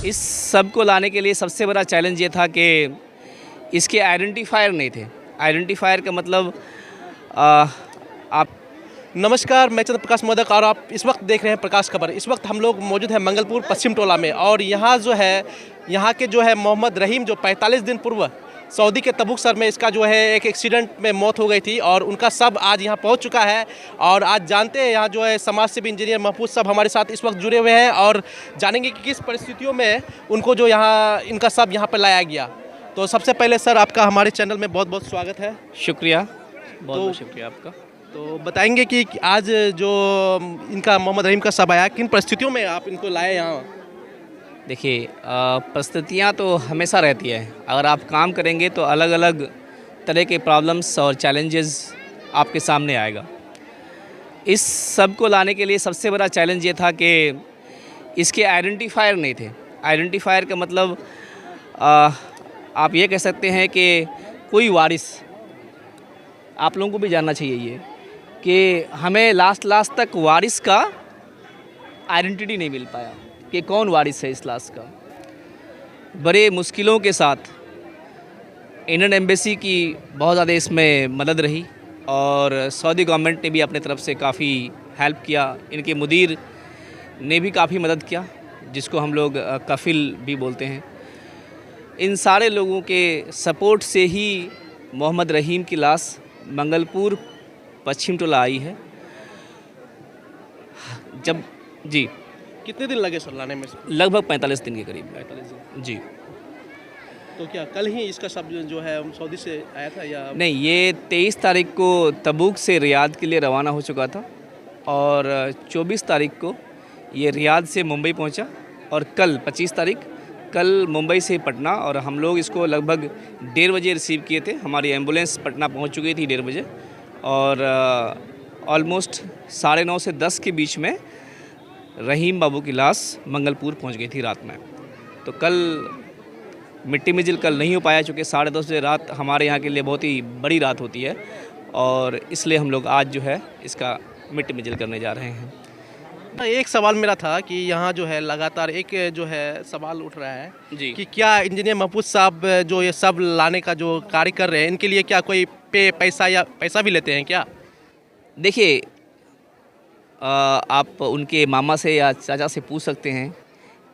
इस सब को लाने के लिए सबसे बड़ा चैलेंज ये था कि इसके आइडेंटिफायर नहीं थे। आइडेंटिफायर का मतलब आप नमस्कार, मैं चंद्रप्रकाश मोदक और आप इस वक्त देख रहे हैं प्रकाश खबर। इस वक्त हम लोग मौजूद हैं मंगलपुर पश्चिम टोला में और यहाँ जो है यहाँ के जो है मोहम्मद रहीम जो 45 दिन पूर्व सऊदी के तबूक शहर में इसका जो है एक एक्सीडेंट में मौत हो गई थी और उनका शव आज यहाँ पहुँच चुका है। और आज जानते हैं यहाँ जो है समाज सेवी इंजीनियर महफूज साहब हमारे साथ इस वक्त जुड़े हुए हैं और जानेंगे कि किस परिस्थितियों में उनको जो यहाँ इनका शव यहाँ पर लाया गया। तो सबसे पहले सर आपका हमारे चैनल में बहुत बहुत स्वागत है। शुक्रिया, बहुत शुक्रिया आपका। तो बताएंगे कि आज जो इनका मोहम्मद रहीम का शव आया किन परिस्थितियों में आप इनको लाए यहाँ? देखिए, परिस्थितियाँ तो हमेशा रहती है। अगर आप काम करेंगे तो अलग अलग तरह के प्रॉब्लम्स और चैलेंजेस आपके सामने आएगा। इस सब को लाने के लिए सबसे बड़ा चैलेंज ये था कि इसके आइडेंटिफायर नहीं थे। आइडेंटिफायर का मतलब आप ये कह सकते हैं कि कोई वारिस, आप लोगों को भी जानना चाहिए ये कि हमें लास्ट तक वारिस का आइडेंटिटी नहीं मिल पाया कि कौन वारिस है इस लाश का। बड़े मुश्किलों के साथ इंडियन एम्बेसी की बहुत ज़्यादा इसमें मदद रही और सऊदी गवर्नमेंट ने भी अपने तरफ से काफ़ी हेल्प किया। इनके मुदीर ने भी काफ़ी मदद किया, जिसको हम लोग कफिल भी बोलते हैं। इन सारे लोगों के सपोर्ट से ही मोहम्मद रहीम की लाश मंगलपुर पश्चिम टोला आई है। जब जी कितने दिन लगे सर लाने में? लगभग 45 दिन के करीब। 45 दिन जी। तो क्या कल ही इसका शव जो है सऊदी से आया था या नहीं, ये 23 तारीख को तबूक से रियाद के लिए रवाना हो चुका था और 24 तारीख को ये रियाद से मुंबई पहुंचा और कल 25 तारीख कल मुंबई से पटना, और हम लोग इसको लगभग 1:30 बजे रिसीव किए थे। हमारी एम्बुलेंस पटना पहुंच चुकी थी 1:30 बजे और ऑलमोस्ट 9:30 से 10 के बीच में रहीम बाबू की लाश मंगलपुर पहुंच गई थी रात में। तो कल मिट्टी मिजिल कल नहीं हो पाया, चूँकि 10:30 बजे रात हमारे यहाँ के लिए बहुत ही बड़ी रात होती है और इसलिए हम लोग आज जो है इसका मिट्टी मिजिल करने जा रहे हैं। एक सवाल मेरा था कि यहाँ जो है लगातार एक जो है सवाल उठ रहा है जी कि क्या इंजीनियर महफूज साहब जो ये सब लाने का जो कार्य कर रहे हैं इनके लिए क्या कोई पैसा भी लेते हैं क्या? देखिए, आप उनके मामा से या चाचा से पूछ सकते हैं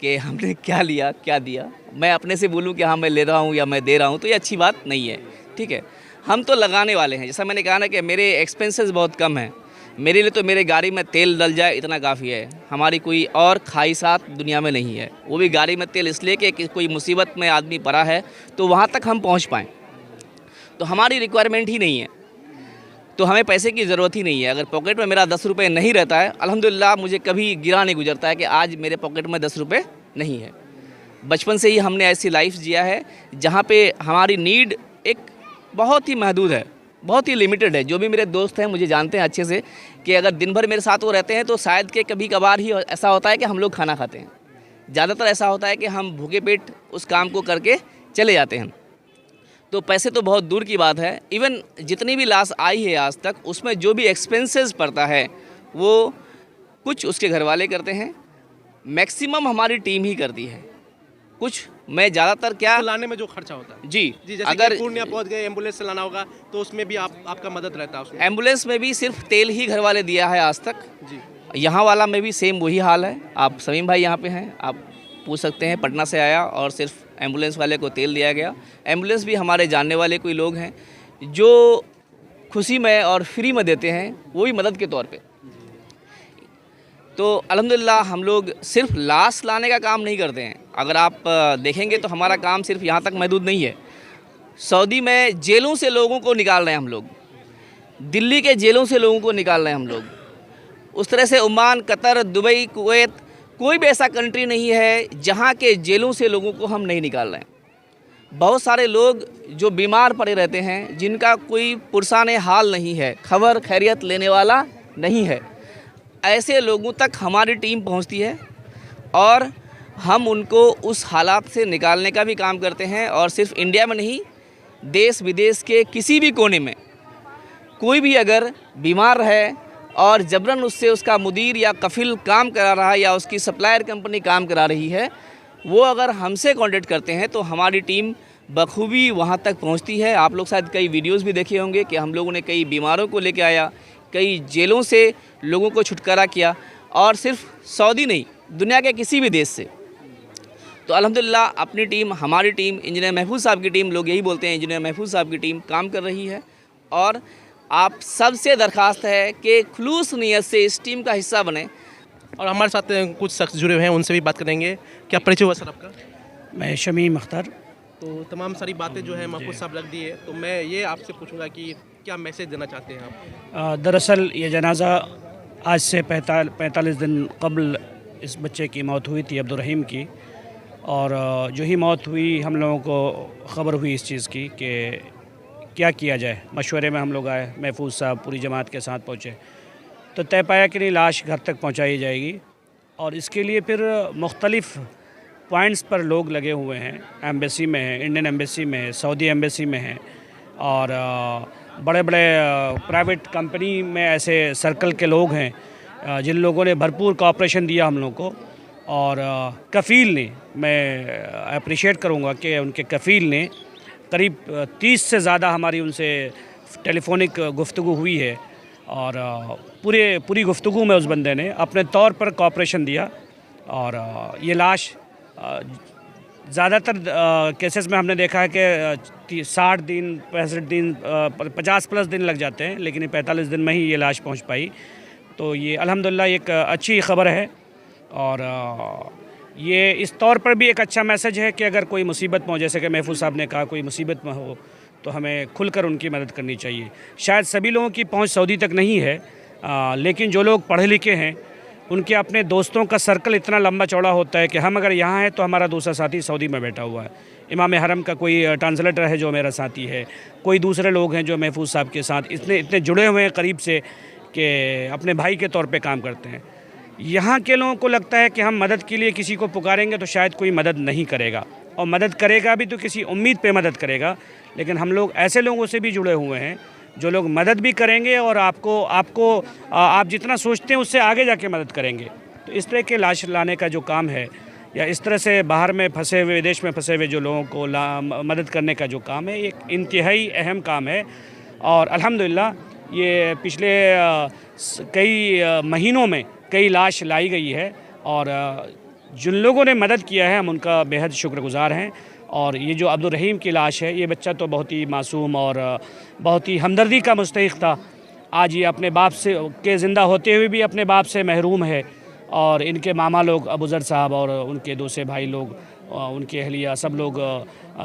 कि हमने क्या लिया क्या दिया। मैं अपने से बोलूं कि हाँ मैं ले रहा हूं या मैं दे रहा हूं तो ये अच्छी बात नहीं है। ठीक है, हम तो लगाने वाले हैं। जैसा मैंने कहा ना कि मेरे एक्सपेंसेस बहुत कम हैं। मेरे लिए तो मेरे गाड़ी में तेल डल जाए इतना काफ़ी है। हमारी कोई और ख्वाहिशात दुनिया में नहीं है। वो भी गाड़ी में तेल इसलिए कि कोई मुसीबत में आदमी पड़ा है तो वहाँ तक हम पहुँच पाएँ, तो हमारी रिक्वायरमेंट ही नहीं है। तो हमें पैसे की ज़रूरत ही नहीं है। अगर पॉकेट में मेरा 10 रुपये नहीं रहता है, अल्हम्दुलिल्लाह मुझे कभी गिरा नहीं गुजरता है कि आज मेरे पॉकेट में 10 रुपये नहीं है। बचपन से ही हमने ऐसी लाइफ जिया है जहाँ पे हमारी नीड एक बहुत ही महदूद है, बहुत ही लिमिटेड है। जो भी मेरे दोस्त हैं मुझे जानते हैं अच्छे से कि अगर दिन भर मेरे साथ वो रहते हैं तो शायद के कभी कभार ही ऐसा होता है कि हम लोग खाना खाते हैं। ज़्यादातर ऐसा होता है कि हम भूखे पेट उस काम को करके चले जाते हैं। तो पैसे तो बहुत दूर की बात है। इवन जितनी भी लाश आई है आज तक उसमें जो भी एक्सपेंसेस पड़ता है वो कुछ उसके घर वाले करते हैं, मैक्सिमम हमारी टीम ही करती है। कुछ मैं ज़्यादातर क्या तो लाने में जो खर्चा होता है जी जैसे अगर पूर्णिया पहुंच गए एम्बुलेंस से लाना होगा तो उसमें भी आपका मदद रहता है उसमें? एम्बुलेंस में भी सिर्फ तेल ही घर वाले दिया है आज तक जी। यहाँ वाला में भी सेम वही हाल है। आप समीम भाई यहाँ पे हैं, आप पूछ सकते हैं। पटना से आया और सिर्फ एम्बुलेंस वाले को तेल दिया गया। एम्बुलेंस भी हमारे जानने वाले कोई लोग हैं जो खुशी में और फ्री में देते हैं, वो भी मदद के तौर पे। तो अल्हम्दुलिल्लाह हम लोग सिर्फ लाश लाने का काम नहीं करते हैं। अगर आप देखेंगे तो हमारा काम सिर्फ यहाँ तक महदूद नहीं है। सऊदी में जेलों से लोगों को निकाल रहे हैं हम लोग, दिल्ली के जेलों से लोगों को निकाल रहे हैं हम लोग। उस तरह से ओमान, कतर, दुबई, कुवैत, कोई भी ऐसा कंट्री नहीं है जहाँ के जेलों से लोगों को हम नहीं निकाल रहे हैं। बहुत सारे लोग जो बीमार पड़े रहते हैं, जिनका कोई पुरसाने हाल नहीं है, खबर खैरियत लेने वाला नहीं है, ऐसे लोगों तक हमारी टीम पहुंचती है और हम उनको उस हालात से निकालने का भी काम करते हैं। और सिर्फ इंडिया में नहीं, देश विदेश के किसी भी कोने में कोई भी अगर बीमार है और जबरन उससे उसका मुदीर या कफिल काम करा रहा है या उसकी सप्लायर कंपनी काम करा रही है, वो अगर हमसे कांटेक्ट करते हैं तो हमारी टीम बखूबी वहाँ तक पहुँचती है। आप लोग शायद कई वीडियोस भी देखे होंगे कि हम लोगों ने कई बीमारों को लेके आया, कई जेलों से लोगों को छुटकारा किया, और सिर्फ सऊदी नहीं, दुनिया के किसी भी देश से। तो अल्हम्दुलिल्लाह अपनी टीम, हमारी टीम, इंजीनियर महफूज साहब की टीम, लोग यही बोलते हैं इंजीनियर महफूज साहब की टीम काम कर रही है। और आप सबसे दरख्वास्त है कि खुलूस नीयत से इस टीम का हिस्सा बने। और हमारे साथ कुछ शख्स जुड़े हुए हैं, उनसे भी बात करेंगे। क्या परिचय हुआ सर आपका? मैं शमीम अख्तर। तो तमाम सारी बातें जो है महफूज साहब रख दी है, तो मैं ये आपसे पूछूंगा कि क्या मैसेज देना चाहते हैं आप? दरअसल ये जनाज़ा आज से 45 दिन कबल इस बच्चे की मौत हुई थी, अब्दुर्रहीम की। और जो ही मौत हुई हम लोगों को ख़बर हुई इस चीज़ की कि क्या किया जाए। मशवरे में हम लोग आए, महफूज साहब पूरी जमात के साथ पहुँचे तो तय पाया कि नहीं, लाश घर तक पहुँचाई जाएगी। और इसके लिए फिर मुख्तलिफ़ पॉइंट्स पर लोग लगे हुए हैं। एम्बेसी में है, इंडियन एम्बेसी में है, सऊदी एम्बेसी में है, और बड़े बड़े प्राइवेट कंपनी में ऐसे सर्कल के लोग हैं जिन लोगों ने भरपूर कोऑपरेशन दिया हम लोग को। और कफ़ील ने, मैं अप्रिशिएट करूँगा कि उनके कफ़ील ने करीब 30 से ज़्यादा हमारी उनसे टेलीफोनिक गुफ्तगू हुई है, और पूरी गुफ्तगू में उस बंदे ने अपने तौर पर कोऑपरेशन दिया। और ये लाश ज़्यादातर केसेस में हमने देखा है कि 60 दिन, 65 दिन, 50 प्लस दिन लग जाते हैं, लेकिन 45 दिन में ही ये लाश पहुंच पाई। तो ये अल्हम्दुलिल्लाह एक अच्छी ख़बर है। और ये इस तौर पर भी एक अच्छा मैसेज है कि अगर कोई मुसीबत में हो, जैसे कि महफूज साहब ने कहा, कोई मुसीबत में हो तो हमें खुलकर उनकी मदद करनी चाहिए। शायद सभी लोगों की पहुंच सऊदी तक नहीं है, लेकिन जो लोग पढ़े लिखे हैं उनके अपने दोस्तों का सर्कल इतना लंबा चौड़ा होता है कि हम अगर यहाँ हैं तो हमारा दूसरा साथी सऊदी में बैठा हुआ है। इमाम हरम का कोई ट्रांसलेटर है जो मेरा साथी है, कोई दूसरे लोग हैं जो महफूज साहब के साथ इतने जुड़े हुए हैं करीब से कि अपने भाई के तौर पे काम करते हैं। यहाँ के लोगों को लगता है कि हम मदद के लिए किसी को पुकारेंगे तो शायद कोई मदद नहीं करेगा, और मदद करेगा भी तो किसी उम्मीद पे मदद करेगा। लेकिन हम लोग ऐसे लोगों से भी जुड़े हुए हैं जो लोग मदद भी करेंगे और आप जितना सोचते हैं उससे आगे जाके मदद करेंगे। तो इस तरह के लाश लाने का जो काम है, या इस तरह से बाहर में फंसे हुए, विदेश में फंसे हुए जो लोगों को मदद करने का जो काम है, एक इंतहाई अहम काम है। और अल्हम्दुलिल्लाह ये पिछले कई महीनों में कई लाश लाई गई है, और जिन लोगों ने मदद किया है हम उनका बेहद शुक्रगुज़ार हैं। और ये जो अब्दुर्रहीम की लाश है, ये बच्चा तो बहुत ही मासूम और बहुत ही हमदर्दी का मुस्तहिक़ था। आज ये अपने बाप से के ज़िंदा होते हुए भी अपने बाप से महरूम है, और इनके मामा लोग अबूज़र साहब और उनके दूसरे भाई लोग, उनके अहलिया, सब लोग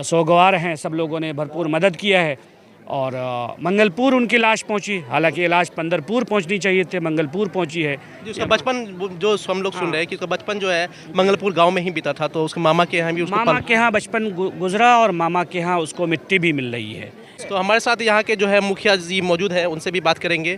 सोगवार हैं। सब लोगों ने भरपूर मदद किया है। और मंगलपुर उनकी लाश पहुंची, हालांकि ये लाश पंदरपुर पहुंचनी चाहिए थे, मंगलपुर पहुंची है। उसका बचपन जो हम लोग सुन रहे हैं कि उसका बचपन जो है मंगलपुर गांव में ही बीता था, तो उसके मामा के यहाँ भी मामा के यहाँ बचपन गुजरा और मामा के यहाँ उसको मिट्टी भी मिल रही है। तो हमारे साथ यहाँ के जो है मुखिया जी मौजूद है, उनसे भी बात करेंगे।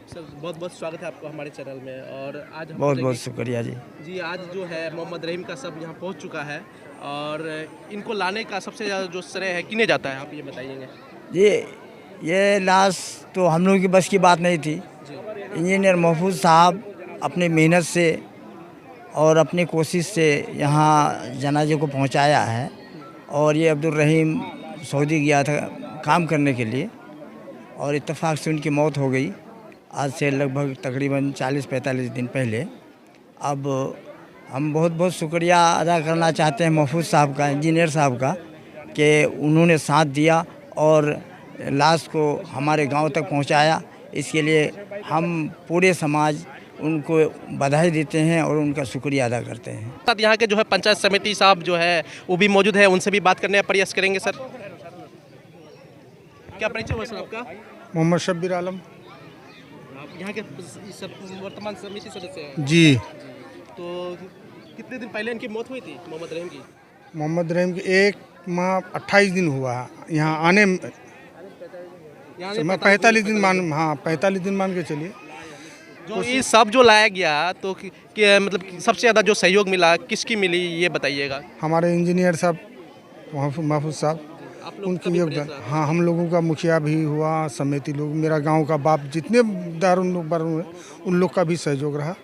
सर बहुत बहुत स्वागत है आपको हमारे चैनल में। और आज बहुत बहुत शुक्रिया जी। आज जो है मोहम्मद रहीम का सब यहाँ पहुँच चुका है, और इनको लाने का सबसे ज़्यादा जो श्रेय है किन्हें जाता है, आप ये बताइएगा। ये लाश तो हम लोगों की बस की बात नहीं थी। इंजीनियर महफूज साहब अपनी मेहनत से और अपनी कोशिश से यहाँ जनाजे को पहुँचाया है। और ये अब्दुर्रहीम सऊदी गया था काम करने के लिए, और इत्तेफाक से उनकी मौत हो गई आज से लगभग तकरीबन 40-45 दिन पहले। अब हम बहुत बहुत शुक्रिया अदा करना चाहते हैं महफूज साहब का, इंजीनियर साहब का, कि उन्होंने साथ दिया और लाश को हमारे गांव तक पहुंचाया। इसके लिए हम पूरे समाज उनको बधाई देते हैं और उनका शुक्रिया अदा करते हैं। साथ यहाँ के जो है पंचायत समिति साहब जो है वो भी मौजूद है, उनसे भी बात करने का प्रयास करेंगे। सर क्या परिचय हुआ सर आपका? मोहम्मद शब्बीर आलम। आप यहाँ के वर्तमान समिति सदस्य हैं जी। तो कितने दिन पहले इनकी मौत हुई थी मोहम्मद रहीम की? मोहम्मद रहीम की 1 माह 28 दिन हुआ यहाँ आने में। मैं 45 दिन मान, हाँ 45 दिन मान के चलिए। जो ये सब जो लाया गया तो मतलब सबसे ज़्यादा जो सहयोग मिला किसकी मिली, ये बताइएगा। हमारे इंजीनियर साहब महफूज साहब, आप लोग उनकी योगदान, हाँ हम लोगों का मुखिया भी हुआ, समिति लोग, मेरा गांव का बाप, जितने दारुण लोग बारुण हुए उन लोग का भी सहयोग रहा।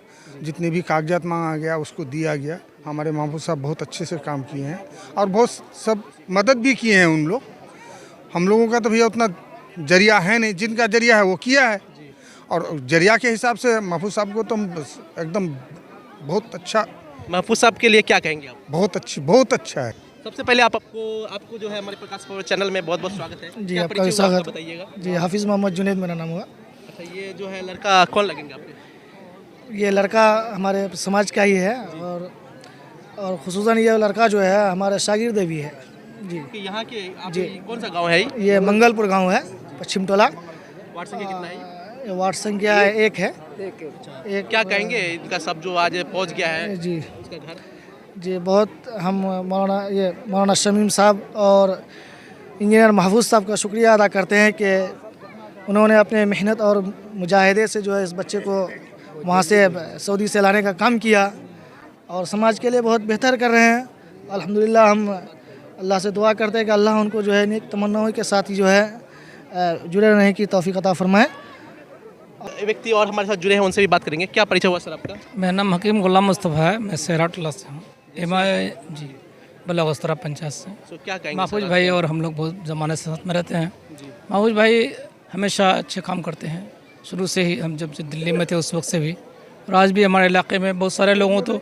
जितने भी कागजात मांगा गया उसको दिया गया। हमारे महफूज साहब बहुत अच्छे से काम किए हैं और बहुत सब मदद भी किए हैं उन लोग। हम लोगों का तो भैया उतना जरिया है नहीं, जिनका जरिया है वो किया है। और जरिया के हिसाब से महफूज साहब को तो हम एकदम बहुत अच्छा, महफूज साहब के लिए क्या कहेंगे आप? बहुत अच्छा है। सबसे पहले आपको जो है हमारे प्रकाश खबर चैनल में बहुत बहुत स्वागत है। जी, क्या आपका परिचय भी हुआ स्वागत आपका बताइएगा। जी, हाफिज़ मोहम्मद जुनैद मेरा नाम हुआ। अच्छा, ये जो है लड़का कौन लगेंगे आपके? ये लड़का हमारे समाज का ही है और खुसूसन ये लड़का जो है हमारे शागिर्द भी है जी। कि यहाँ के जी कौन सा गांव है ये मंगलपुर गांव है, पश्चिम टोला। वार्ड संख्या कितना है? ये वार्ड संख्या 1 है। एक क्या कहेंगे इनका सब जो आज पहुँच गया है जी उसका घर? जी, बहुत हम मौलाना शमीम साहब और इंजीनियर महफूज साहब का शुक्रिया अदा करते हैं कि उन्होंने अपने मेहनत और मुजाहिदे से जो है इस बच्चे को वहाँ से सऊदी से लाने का काम किया और समाज के लिए बहुत बेहतर कर रहे हैं। अल्हम्दुलिल्लाह हम अल्लाह से दुआ करते हैं कि अल्लाह उनको जो है नेक तमन्नाओं के साथ ही जो है जुड़े रहने की तौफीक अता फरमाए। व्यक्ति और हमारे साथ जुड़े हैं, उनसे भी बात करेंगे। क्या परिचय हुआ सर आपका? मेरा नाम हकीम गुलाम मुस्तफ़ा है, मैं सहराटला से हूँ, जी बलागस्तरा पंचायत से। तो क्या कहेंगे महफूज भाई और हम लोग बहुत ज़माने से साथ में रहते हैं। महफूज भाई हमेशा अच्छे काम करते हैं, शुरू से ही। हम जब से दिल्ली में थे उस वक्त से भी, और आज भी हमारे इलाके में बहुत सारे लोगों तो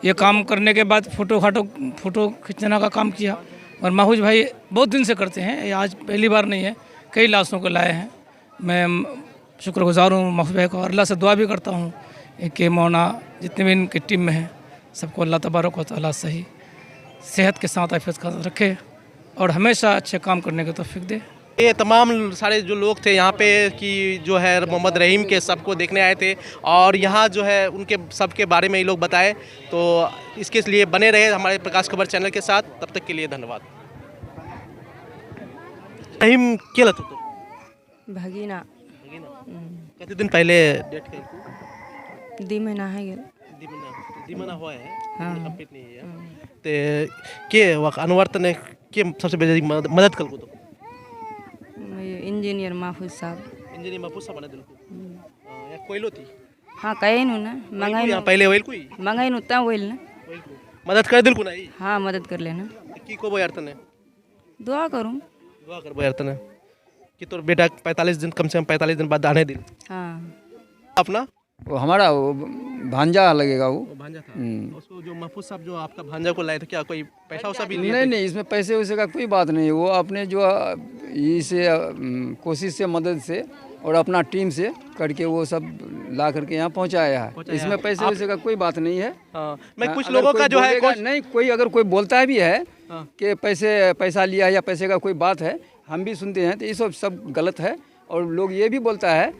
ये काम करने के बाद फ़ोटो खींचने का काम किया। और महफूज भाई बहुत दिन से करते हैं, ये आज पहली बार नहीं है, कई लाशों को लाए हैं। मैं शुक्रगुजार हूँ महफूज भाई को, और अल्लाह से दुआ भी करता हूँ कि मौना जितने भी इनकी टीम में हैं सबको अल्लाह तबारक व तआला सही सेहत के साथ आफियत का रखे और हमेशा अच्छे काम करने की तौफीक दे। ये तमाम सारे जो लोग थे यहाँ पे कि जो है मोहम्मद रहीम के सबको देखने आए थे और यहाँ जो है उनके सब के बारे में ये लोग बताए। तो इसके लिए बने रहे हमारे प्रकाश खबर चैनल के साथ। तब तक के लिए धन्यवाद। रहीम क्या लगता तो भगीना कितने दिन पहले डेट कर दी महीना है ये दिमना हुआ है हाँ। कंप्लीट नहीं है ते के वक्त अनवर्त ने के सबसे बड़ी मदद कर को तो इंजीनियर महफूज साहब इंजीनियर महफूज साहब बना दिल को या कोइलो थी हाँ कहे नु ना मंगाई यहाँ पहले वेल कोई मंगाई नु ता वेल ना मदद कर दिल को नहीं। हाँ मदद कर लेना की को बोयार तने दुआ करूँ दुआ कर बोयार तने कि तोर बेटा 45 दिन कम से कम 45 दिन बाद आने दिन। हाँ अपना वो हमारा वो भांजा लगेगा वो भांजा था उसको जो महफूज साहब जो आपका भांजा को लाए थे, क्या कोई पैसा वैसा भी लिए नहीं थे? नहीं, इसमें पैसे वैसे का कोई बात नहीं है। वो अपने जो इसे कोशिश से मदद से और अपना टीम से करके वो सब ला करके यहाँ पहुँचाया है। इसमें पैसे वैसे का कोई बात नहीं है। हाँ, मैं कुछ अगर लोगों कोई का जो है बोलेगा- नहीं, कोई अगर कोई बोलता है भी है हाँ। कि पैसा लिया है या पैसे का कोई बात है, हम भी सुनते हैं, तो ये सब गलत है। और लोग ये भी बोलता है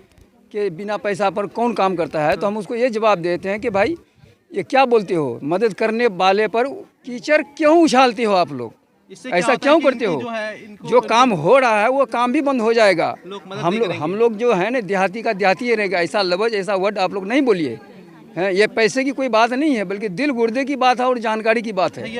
कि बिना पैसा पर कौन काम करता है, तो हम उसको ये जवाब देते हैं कि भाई ये क्या बोलते हो, मदद करने वाले पर कीचड़ क्यों उछालते हो आप लोग, इससे क्या ऐसा होता है क्यों कि करते इनकी हो? जो है, इनको जो काम हो रहा है वो काम भी बंद हो जाएगा। लोग मदद नहीं करेंगे। हम लोग जो है ना देहाती का देहाती ही रहेगा। ऐसा लफ्ज़ ऐसा वर्ड आप लोग नहीं बोलिए हैं। ये पैसे की कोई बात नहीं है, बल्कि दिल गुर्दे की बात है और जानकारी की बात है।